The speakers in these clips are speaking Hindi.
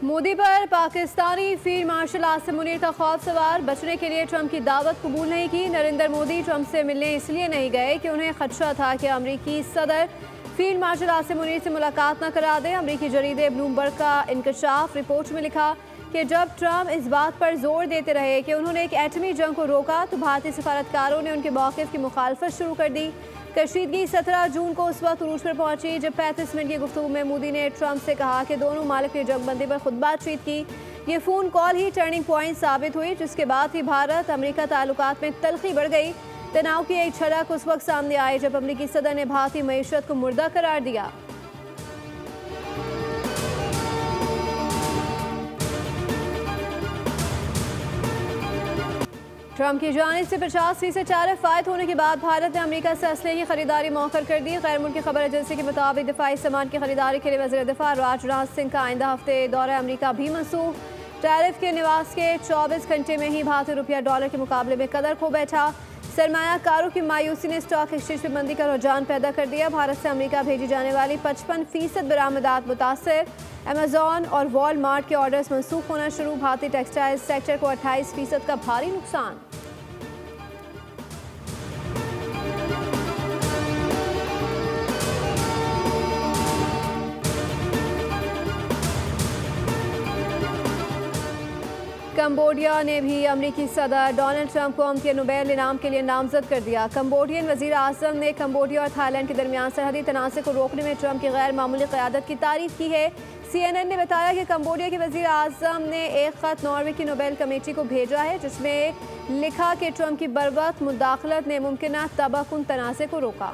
मोदी पर पाकिस्तानी फील्ड मार्शल आसिम मुनीर का खौफ सवार, बचने के लिए ट्रंप की दावत कबूल नहीं की। नरेंद्र मोदी ट्रंप से मिलने इसलिए नहीं गए कि उन्हें खदशा था कि अमरीकी सदर फील्ड मार्शल आसिम मुनीर से मुलाकात न करा दें। अमरीकी जरीदे ब्लूमबर्ग का इंकशाफ रिपोर्ट में लिखा कि जब ट्रंप इस बात पर जोर देते रहे कि उन्होंने एक एटमी जंग को रोका तो भारतीय सफारतकारों ने उनके मौक़िफ़ की मुखालफत शुरू कर दी। कशीदगी 17 जून को उस वक्त उरूज पर पहुंची जब 35 मिनट की गुफ्तगू में मोदी ने ट्रंप से कहा कि दोनों मालिक ने जंगबंदी पर खुद बातचीत की। ये फ़ोन कॉल ही टर्निंग पॉइंट साबित हुई, जिसके बाद ही भारत अमेरिका ताल्लुकात में तलखी बढ़ गई। तनाव की एक झलक उस वक्त सामने आई जब अमरीकी सदर ने भारतीय मईशत को मुर्दा करार दिया। ट्रंप की जानिब से 50% टैरिफ आयद होने के बाद भारत ने अमेरिका से असले की खरीदारी मौखर कर दी। गैर मुल्की खबर एजेंसी के मुताबिक दिफाई सामान की खरीदारी के लिए वज़ीर दिफा राजनाथ सिंह का आइंदा हफ्ते दौरा अमेरिका भी मनसूख। टैरिफ के निवास के 24 घंटे में ही भारतीय रुपया डॉलर के मुकाबले में कदर खो बैठा। सरमायाकारों की मायूसी ने स्टॉक एक्सचेंज पर मंदी का रुझान पैदा कर दिया। भारत से अमेरिका भेजी जाने वाली 55% बरामदात मुतासर। अमेजॉन और वॉलमार्ट के ऑर्डर्स मनसूख होना शुरू। भारतीय टेक्सटाइल सेक्टर को 28% का भारी नुकसान। कंबोडिया ने भी अमरीकी सदर डोनाल्ड ट्रंप को अमन नोबेल इनाम के लिए नामजद कर दिया। कंबोडियन वज़ीर आज़म ने कंबोडिया और थाईलैंड के दरमियान सरहदी तनाज़े को रोकने में ट्रंप की गैर मामूली क़यादत की तारीफ की है। CNN ने बताया कि कंबोडिया के वज़ीर आज़म ने एक ख़त नॉर्वे की नोबेल कमेटी को भेजा है, जिसमें लिखा कि ट्रंप की बरवक्त मुदाखलत ने मुमकिन तबाहकुन तनाज़े को रोका।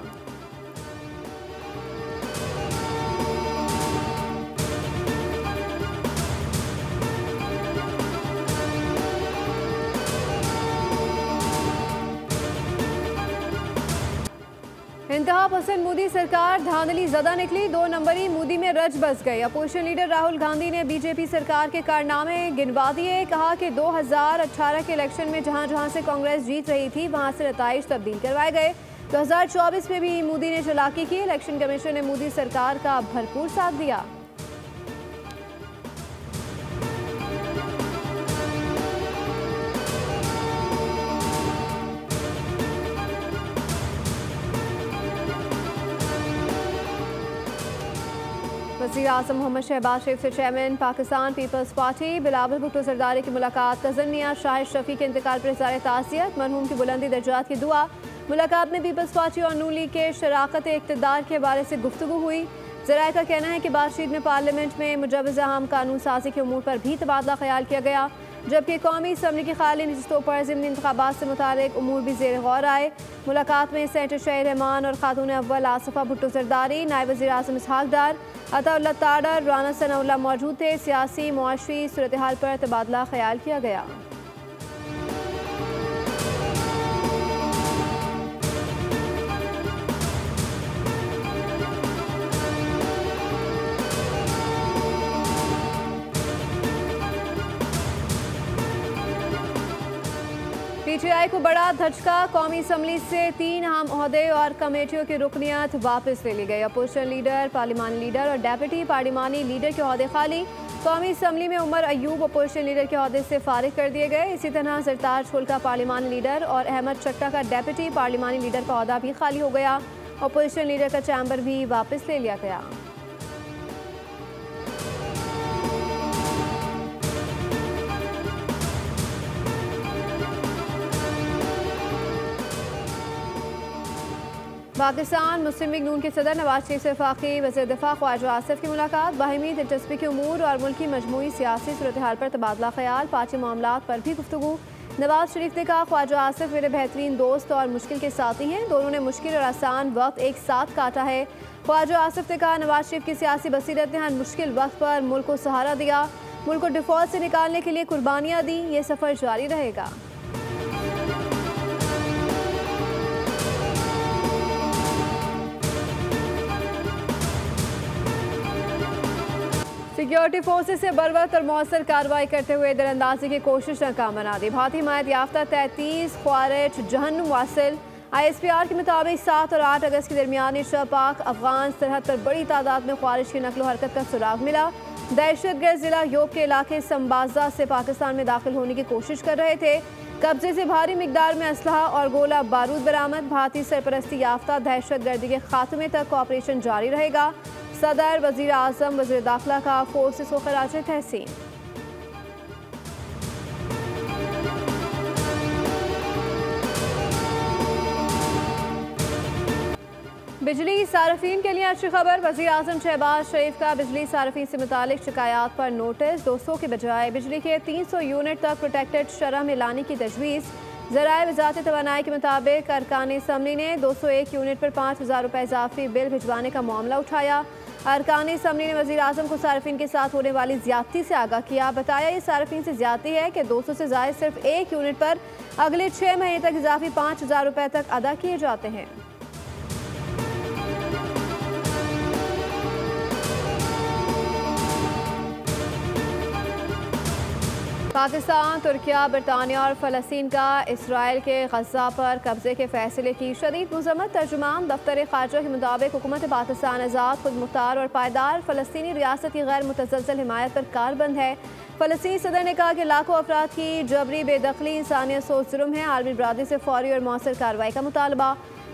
इंतहा पसंद मोदी सरकार धांधली ज़दा निकली, 2 नंबरी मोदी में रज बस गई। अपोजिशन लीडर राहुल गांधी ने बीजेपी सरकार के कारनामे गिनवा दिए। कहा कि 2018 के इलेक्शन में जहां जहां से कांग्रेस जीत रही थी वहां से नताइज तब्दील करवाए गए। 2024 में भी मोदी ने चालाकी की। इलेक्शन कमीशन ने मोदी सरकार का भरपूर साथ दिया। वज़ीर आज़म मोहम्मद शहबाज शरीफ से chairman Pakistan peoples party Bilawal Bhutto Zardari की मुलाकात। कज़न मियां शाहिद शफी के इंतकाल पर इज़हार ताज़ियत, मरहूम की बुलंदी दर्जात की दुआ। मुलाकात में पीपल्स पार्टी और नून लीग के शराकत इक़्तिदार के हवाले से गुफ्तगू हुई। ज़राए का कहना है कि बातचीत में पार्लियामेंट में मुजवज़ा हम कानून साजी के उमूर पर भी तबादला ख्याल किया गया, जबकि कौमी असम्बली की खाली नशिस्तों पर ज़िमनी इंतखाबात से मुतालिक उमूर भी ज़ेर गौर आए। मुलाकात में सेनेटर शहीद रहमान और खातून अव्वल आसिफा भुट्टो सरदारी, नायब वज़ीर आज़म इसहाक डार, अताउल्लाह ताडर, राना सनाउल्लाह मौजूद थे। सियासी मुआशरी सूरत हाल पर तबादला ख्याल किया गया। PTI को बड़ा धचका, कौमी असम्बली से 3 अहम ओहदे और कमेटियों की रुकनियत वापस ले ली गई। अपोजिशन लीडर, पार्लिमानी लीडर और डेप्यूटी पार्लिमानी लीडर के ओहदे खाली। कौमी असम्बली में उमर अयूब अपोजिशन लीडर के ओहदे से फारिग कर दिए गए। इसी तरह सरताज छोल का पार्लिमानी लीडर और अहमद चट्टा का डेप्यूटी पार्लिमानी लीडर का ओहदा भी खाली हो गया। अपोजिशन लीडर का चैम्बर भी वापस ले लिया गया। पाकिस्तान मुस्लिम लीग नून के सदर नवाज शरीफ से वफाकी वज़ीर दिफा ख्वाजा आसिफ की मुलाकात। बाहिमी दिलचस्पी के उमूर और मुल्की मजमूई सियासी सूरत हाल पर तबादला ख्याल। पार्टी मामलात पर भी गुफ्तगू। नवाज शरीफ ने कहा, ख्वाजा आसिफ मेरे बेहतरीन दोस्त और मुश्किल के साथी हैं। दोनों ने मुश्किल और आसान वक्त एक साथ काटा है। ख्वाजा आसिफ ने कहा, नवाज शरीफ की सियासी बसीरत ने हर मुश्किल वक्त पर मुल्क को सहारा दिया, मुल्क को डिफॉल्ट से निकालने के लिए कुर्बानियाँ दी। ये सफ़र जारी रहेगा। सिक्योरिटी फोर्सेज से बरवक्त और मौसर कार्रवाई करते हुए दरअंदाजी की कोशिश नाकाम बना दी। भारतीय हिमायत याफ्ता 33 ख्वारिज जहन्नुम वासिल। ISPR के मुताबिक 7 और 8 अगस्त के दरमियान पाक अफगान सरहद पर बड़ी तादाद में ख्वारिज की नकलो हरकत का सुराग मिला। दहशतगर्द जिला योब के इलाके संबाजा से पाकिस्तान में दाखिल होने की कोशिश कर रहे थे। कब्जे से भारी मिकदार में असलहा और गोला बारूद बरामद। भारतीय सरपरस्ती याफ्ता दहशतगर्दी के खात्मे तक ऑपरेशन जारी रहेगा। सदर, वजीर आजम, वजीर दाखिला का फोर्सेस को खराज तहसीन। बिजली सार्फिन के लिए अच्छी खबर। वज़ीर आज़म शहबाज शरीफ का बिजली सार्फिन से मुतालिक शिकायत पर नोटिस। 200 के बजाय बिजली के 300 यूनिट तक प्रोटेक्टेड शरह में लाने की तजवीज़। ज़राए वज़ारत तवानाई के मुताबिक अरकान असम्बली ने 201 यूनिट पर 5,000 रुपये इजाफी बिल भिजवाने का मामला उठाया। अरकान असम्बली ने वज़ीर आज़म को सार्फिन के साथ होने वाली ज़्यादती से आगाह किया। बताया ये सार्फिन से ज़्यादती है कि 200 से ज़ायद सिर्फ 1 यूनिट पर अगले 6 महीने तक इजाफी 5,000 रुपये तक अदा किए जाते हैं। पाकिस्तान, तुर्किया, बरतानिया और फ़लस्तीन का इसराइल के गज़ा पर कब्ज़े के फ़ैसले की शदीद मज़म्मत। तर्जुमान दफ्तर ख़ारजा के मुताबिक हुकूमत पाकिस्तान आज़ाद, खुद मुख्तार और पायदार फ़लस्तीनी रियासत की गैर मुतज़लज़ल हिमायत पर कारबंद है। फ़लस्तीनी सदर ने कहा कि लाखों अफराद की जबरी बेदखली इंसानियत सोच जुर्म है। आलमी बरादरी से फ़ौरी और मौसर कार्रवाई का मुतालबा।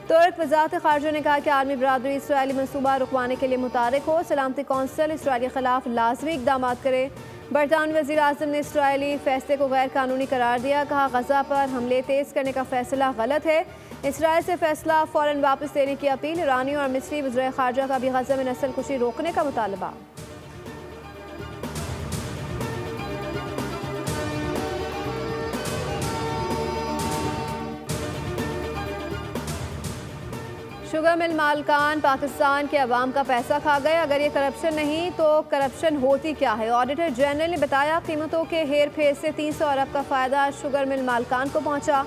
तुर्क वज़ारत ख़ारजा ने कहा कि आलमी बरादरी इसराइली मनसूबा रुकवाने के लिए मुतारिक हो। सलामती कौंसिल इसराइल के खिलाफ लाजमी इक़दाम करे। बरतानवी वज़ीर आज़म ने इसराइली फैसले को गैर कानूनी करार दिया। कहा गज़ा पर हमले तेज़ करने का फैसला गलत है। इसराइल से फैसला फ़ौरन वापस लेने की अपील। ईरानी और मिस्री वज़ीर ख़ारजा का भी गज़ा में नस्ल कुशी रोकने का मुतालबा। शुगर मिल मालकान पाकिस्तान के अवाम का पैसा खा गए। अगर ये करप्शन नहीं तो करप्शन होती क्या है? ऑडिटर जनरल ने बताया कीमतों के हेर फेर से 300 अरब का फ़ायदा शुगर मिल मालकान को पहुंचा।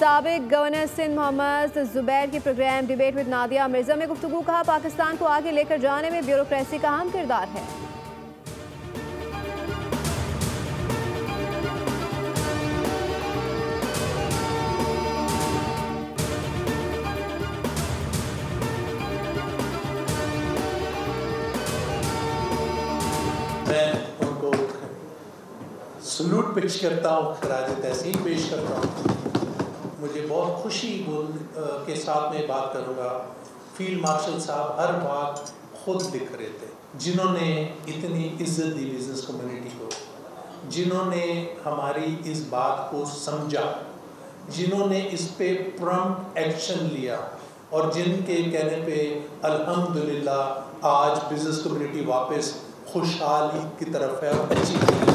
साबिक गवर्नर सिंध मोहम्मद जुबैर की programme debate with Nadia Mirza में गुफ्तगू। कहा पाकिस्तान को आगे लेकर जाने में ब्यूरोक्रेसी का अहम किरदार है। मैं उनको सलूट पेश करता हूँ, खराज तहसीन पेश करता हूँ। मुझे बहुत खुशी के साथ में बात करूँगा। फील्ड मार्शल साहब हर बात खुद लिख रहे थे, जिन्होंने इतनी इज्जत दी बिजनेस कम्युनिटी को, जिन्होंने हमारी इस बात को समझा, जिन्होंने इस पे प्रॉम्प्ट एक्शन लिया और जिनके कहने पे अल्हम्दुलिल्लाह आज बिजनेस कम्युनिटी वापस खुशहाली की तरफ है और अच्छी।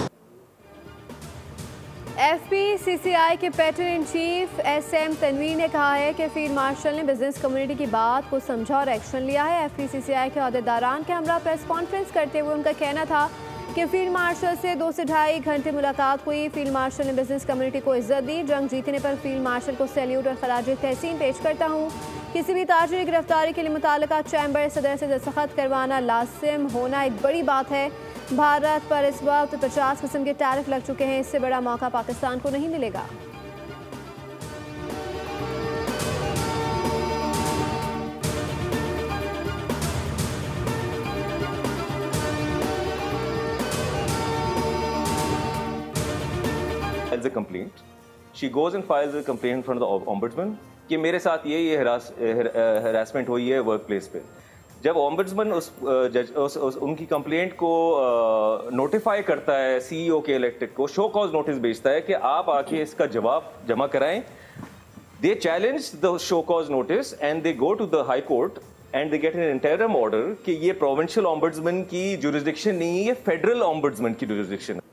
FPCCI के patron in chief SM Tanveer ने कहा है कि फील्ड मार्शल ने बिजनेस कम्युनिटी की बात को समझा और एक्शन लिया है। FPCCI के अहदेदारान के हमरा प्रेस कॉन्फ्रेंस करते हुए उनका कहना था कि फील्ड मार्शल से 2 से ढाई घंटे मुलाकात हुई। फील्ड मार्शल ने बिजनेस कम्युनिटी को इज्जत दी। जंग जीतने पर फील्ड मार्शल को सैल्यूट और खराज तहसीन पेश करता हूँ। किसी भी ताजरी गिरफ्तारी के लिए मुताल्लिका चैम्बर सदर से दस्तखत करवाना लाजिम होना एक बड़ी बात है। भारत पर इस वक्त 50 किस्म के टैरिफ लग चुके हैं। इससे बड़ा मौका पाकिस्तान को नहीं मिलेगा। Files a complaint. She goes and files a complaint in front of the ombudsman कि मेरे साथ ये हरासमेंट हुई है वर्क प्लेस पे। जब ओम्बुड्समैन उनकी कंप्लेंट को नोटिफाई करता है CEO के इलेक्टेड को, शो कॉज नोटिस भेजता है कि आप आके इसका जवाब जमा कराएं। They challenge the show cause notice and they go to the high court and they get an interim order कि ये प्रोविंशियल ओम्बुड्समैन की जुरिसडिक्शन नहीं है, ये फेडरल ओम्बुड्समैन की जुरिसडिक्शन है।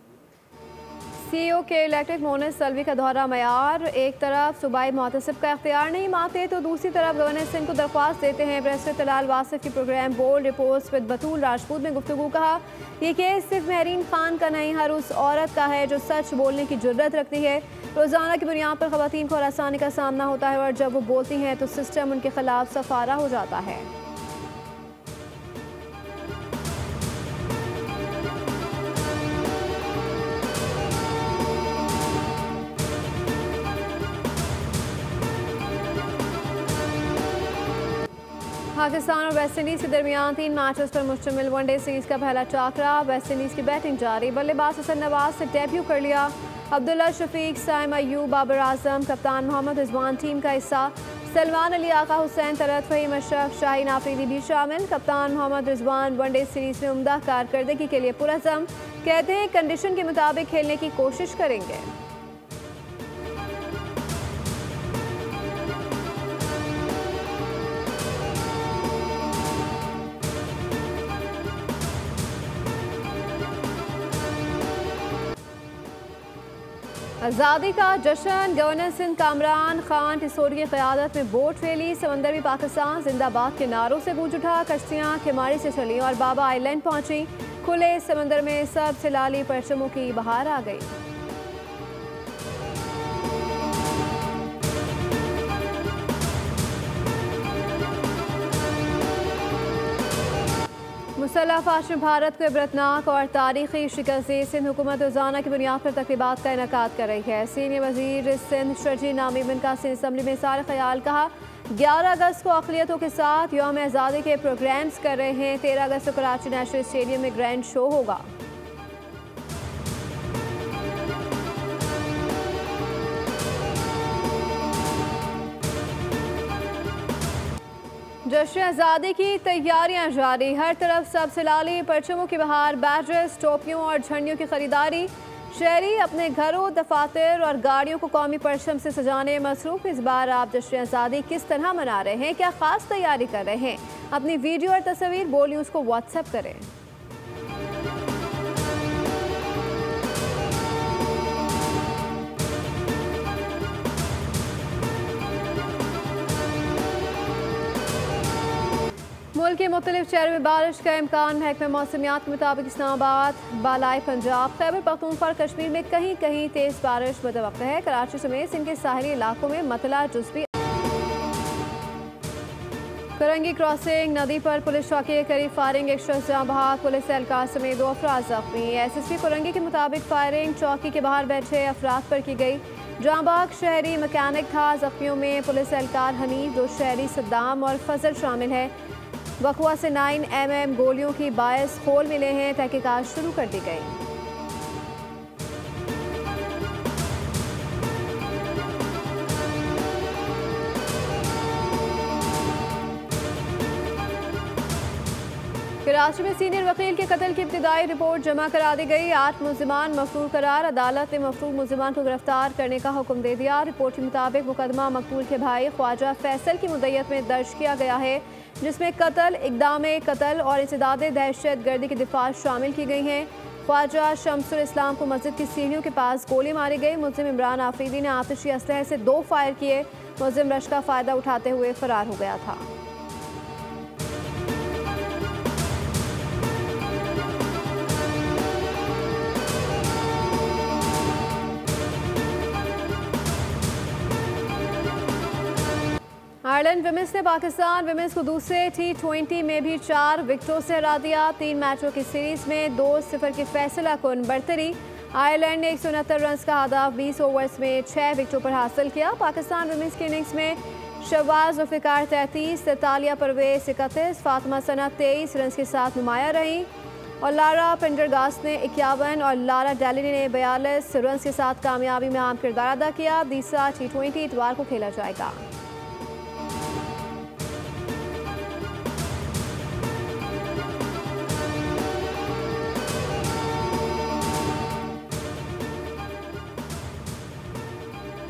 CEO के इलेक्टेड मोनस सल्वी का दौरा मयार। एक तरफ सूबाई मुहतसिब का इख्तियार नहीं मानते तो दूसरी तरफ गवर्नर सिंह को दरख्वास्त देते हैं। प्रेसिडेंट तलाल वासिफ की प्रोग्राम बोल्ड रिपोर्ट्स विद बतूल राजपूत में गुफ्तगू। कहा यह केस सिर्फ महरीन खान का नहीं, हर उस औरत का है जो सच बोलने की जुर्रत रखती है। रोज़ाना की बुनियाद पर ख़वातीन को हरासानी का सामना होता है और जब वो बोलती हैं तो सिस्टम उनके खिलाफ सफारा हो जाता है। पाकिस्तान और वेस्ट इंडीज़ के दरमियान 3 मैचेस पर मुश्तमिल वनडे सीरीज़ का पहला टाकरा। वेस्ट इंडीज़ की बैटिंग जारी, बल्लेबाज हसन नवाज से डेब्यू कर लिया। अब्दुल्ला शफीक, साइम अयूब, बाबर आजम, कप्तान मोहम्मद रिजवान टीम का हिस्सा। सलमान अली, आका हुसैन, तरत फहीम अशरफ, शाहीन आफरीदी भी शामिल। कप्तान मोहम्मद रिजवान वनडे सीरीज़ में उम्दा कारकर्दगी के लिए पुरअज़म, कहते हैं कंडीशन के मुताबिक खेलने की कोशिश करेंगे। आज़ादी का जश्न, गवर्नर सिंध कामरान खान टिसोरी की क़यादत में बोट रैली। समंदर में पाकिस्तान जिंदाबाद के नारों से गूंज उठा। कश्तियाँ किमाड़ी से चली और बाबा आइलैंड पहुंची। खुले समंदर में सब से लाली परचमों की बहार आ गई। मुसल्लह फौज में भारत को इबरतनाक और तारीखी शिकस्त सिंध हुकूमत रोजाना की बुनियाद पर तकरीबात का इनेकाद कर रही है। सीनियर वजीर सिंध शर्जी नामी बिन का सिंध असम्बली में सारे ख्याल कहा। 11 अगस्त को अक़लियतों के साथ यौम आज़ादी के प्रोग्राम्स कर रहे हैं। 13 अगस्त को कराची नेशनल स्टेडियम में ग्रैंड शो होगा। जश्न आज़ादी की तैयारियां जारी, हर तरफ सबसे लाली परचमों की बहार। बैजेस, टोपियों और झंडियों की खरीदारी। शहरी अपने घरों, दफातर और गाड़ियों को कौमी परचम से सजाने मसरूफ। इस बार आप जश्न आज़ादी किस तरह मना रहे हैं, क्या खास तैयारी कर रहे हैं? अपनी वीडियो और तस्वीर बोल न्यूज़ को व्हाट्सएप करें। मुल्क के मुख्तलिफ शहरों में बारिश का इम्कान। महकमा मौसमियात के मुताबिक इस्लामाबाद, बालाई पंजाब, खैबर पख्तूनख्वा और कश्मीर में कहीं कहीं तेज़ बारिश मुतवक्किल है। कराची समेत इनके साहली इलाकों में मतला जुज़वी। करंगी क्रॉसिंग नदी पर पुलिस चौकी के करीब फायरिंग, एक शख्स जाँ बहक। पुलिस एहलकार समेत 2 अफराद जख्मी। SSP करंगी के मुताबिक फायरिंग चौकी के बाहर बैठे अफराद पर की गई। जाँ बहक शहरी मैकेनिक था। जख्मियों में पुलिस एहलकार हनीफ, 2 शहरी सद्दाम और फजल शामिल है। वकवा से 9mm गोलियों की 22 खोल मिले हैं। तहकीकात शुरू कर दी गई। कराची में सीनियर वकील के कत्ल की इब्तिदाई रिपोर्ट जमा करा दी गई। 8 मुल्जिमान मफरूर करार। अदालत ने मफरूर मुल्जिमान को गिरफ्तार करने का हुक्म दे दिया। रिपोर्ट के मुताबिक मुकदमा मकतूल के भाई ख्वाजा फैसल की मुद्दत में दर्ज किया गया है, जिसमें कत्ल, इक़दाम कत्ल और इंसदाद दहशत गर्दी की दिफात शामिल की गई हैं। ख्वाजा शम्सुल इस्लाम को मस्जिद की सीढ़ियों के पास गोली मारी गई। मुल्जिम इमरान आफरीदी ने आतिशी असलहे से 2 फायर किए। मुल्जिम रश का फ़ायदा उठाते हुए फरार हो गया था। आयरलैंड विमेंस ने पाकिस्तान विमेंस को दूसरे T20 में भी 4 विकेटों से हरा दिया। 3 मैचों की सीरीज में 2-0 की फैसला कुन बढ़तरी। आयरलैंड ने 169 रन का हदाफ 20 ओवर्स में 6 विकेटों पर हासिल किया। पाकिस्तान विमेंस की इनिंग्स में शहबाज जुल्फ़िकार 33, तालिया परवेज 31, फातिमा सना 23 रन के साथ नुमाया रही और लारा पेंडरगास्ट ने 51 और लारा डेलिनी ने 42 रन के साथ कामयाबी में अहम किरदार अदा किया। तीसरा T20 इतवार को खेला जाएगा।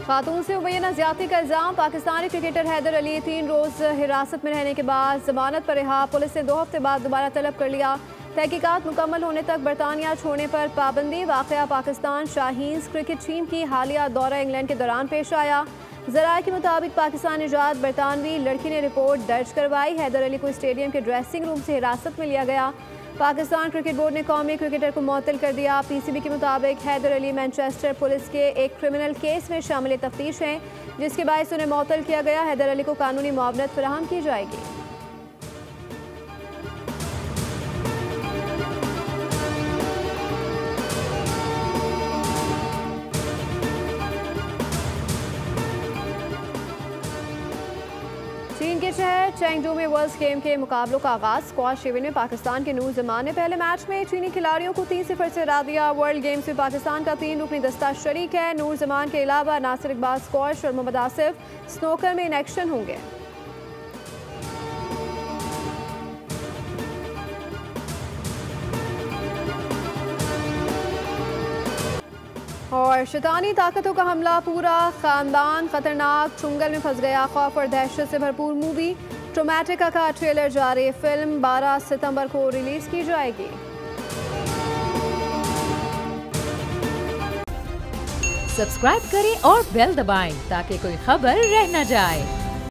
खातून से मुबैना ज्यादती का इल्जाम। पाकिस्तानी क्रिकेटर हैदर अली 3 रोज़ हिरासत में रहने के बाद जमानत पर रिहा। पुलिस ने 2 हफ्ते बाद दोबारा तलब कर लिया। तहकीकात मुकम्मल होने तक बरतानिया छोड़ने पर पाबंदी। वाक़या पाकिस्तान शाहीन्स क्रिकेट टीम की हालिया दौरा इंग्लैंड के दौरान पेश आया। ज़राए के मुताबिक पाकिस्तान निजात बरतानवी लड़की ने रिपोर्ट दर्ज करवाई। हैदर अली को स्टेडियम के ड्रेसिंग रूम से हिरासत में लिया गया। पाकिस्तान क्रिकेट बोर्ड ने कौमी क्रिकेटर को मुअत्तल कर दिया। PCB के मुताबिक हैदर अली मैनचेस्टर पुलिस के एक क्रिमिनल केस में शामिल तफ्तीश हैं, जिसके बायस उन्हें मुअत्तल किया गया। हैदर अली को कानूनी मुआवनत फराहम की जाएगी। चीन के शहर चेंगडू में वर्ल्ड गेम के मुकाबलों का आगाज। स्क्वाश इवेंट में पाकिस्तान के नूर जमान ने पहले मैच में चीनी खिलाड़ियों को 3-0 से हरा दिया। वर्ल्ड गेम्स में पाकिस्तान का 3 रुकनी दस्ता शरीक है। नूर जमान के अलावा नासिर इकबाल स्क्वाश और मोहम्मद आसिफ स्नोकर में इन एक्शन होंगे। और शैतानी ताकतों का हमला, पूरा खानदान खतरनाक चुंगल में फंस गया। खौफ और दहशत से भरपूर मूवी ट्रोमैटिका का ट्रेलर जारी। फिल्म 12 सितंबर को रिलीज की जाएगी। सब्सक्राइब करें और बेल दबाएं ताकि कोई खबर रह न जाए।